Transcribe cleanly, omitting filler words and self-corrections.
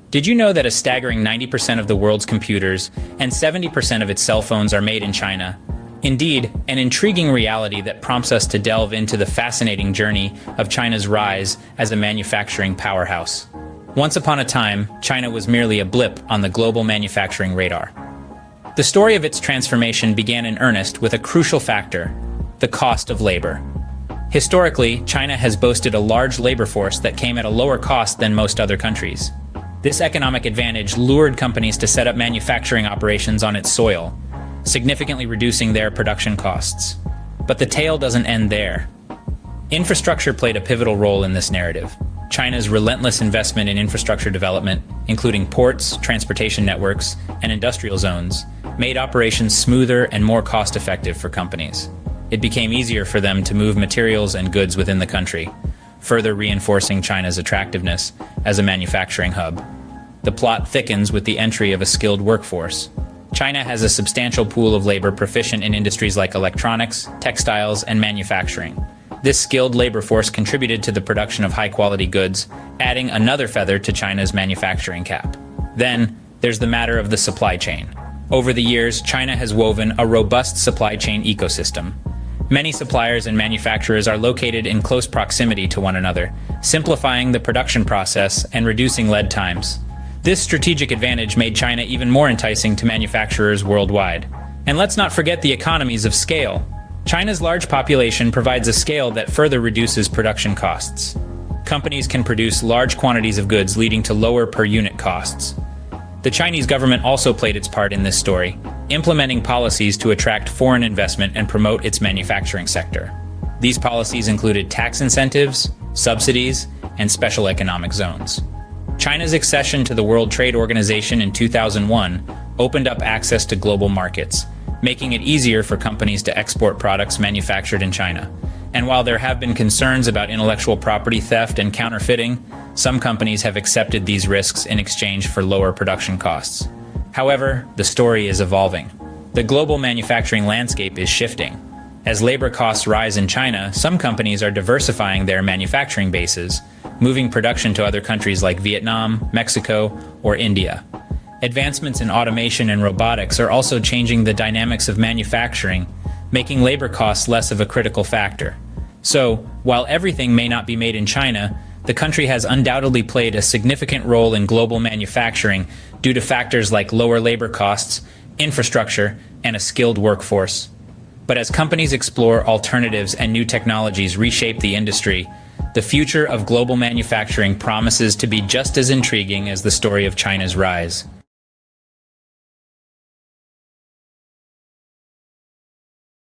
Did you know that a staggering 90% of the world's computers and 70% of its cell phones are made in China? Indeed, an intriguing reality that prompts us to delve into the fascinating journey of China's rise as a manufacturing powerhouse. Once upon a time, China was merely a blip on the global manufacturing radar. The story of its transformation began in earnest with a crucial factor: the cost of labor. Historically, China has boasted a large labor force that came at a lower cost than most other countries. This economic advantage lured companies to set up manufacturing operations on its soil, significantly reducing their production costs. But the tale doesn't end there. Infrastructure played a pivotal role in this narrative. China's relentless investment in infrastructure development, including ports, transportation networks, and industrial zones, made operations smoother and more cost-effective for companies. It became easier for them to move materials and goods within the country, further reinforcing China's attractiveness as a manufacturing hub. The plot thickens with the entry of a skilled workforce. China has a substantial pool of labor proficient in industries like electronics, textiles, and manufacturing. This skilled labor force contributed to the production of high-quality goods, adding another feather to China's manufacturing cap. Then, there's the matter of the supply chain. Over the years, China has woven a robust supply chain ecosystem. Many suppliers and manufacturers are located in close proximity to one another, simplifying the production process and reducing lead times. This strategic advantage made China even more enticing to manufacturers worldwide. And let's not forget the economies of scale. China's large population provides a scale that further reduces production costs. Companies can produce large quantities of goods, leading to lower per-unit costs. The Chinese government also played its part in this story, implementing policies to attract foreign investment and promote its manufacturing sector. These policies included tax incentives, subsidies, and special economic zones. China's accession to the World Trade Organization in 2001 opened up access to global markets, making it easier for companies to export products manufactured in China. And while there have been concerns about intellectual property theft and counterfeiting, some companies have accepted these risks in exchange for lower production costs. However, the story is evolving. The global manufacturing landscape is shifting. As labor costs rise in China, some companies are diversifying their manufacturing bases, moving production to other countries like Vietnam, Mexico, or India. Advancements in automation and robotics are also changing the dynamics of manufacturing, making labor costs less of a critical factor. So, while everything may not be made in China, the country has undoubtedly played a significant role in global manufacturing due to factors like lower labor costs, infrastructure, and a skilled workforce. But as companies explore alternatives and new technologies reshape the industry, the future of global manufacturing promises to be just as intriguing as the story of China's rise.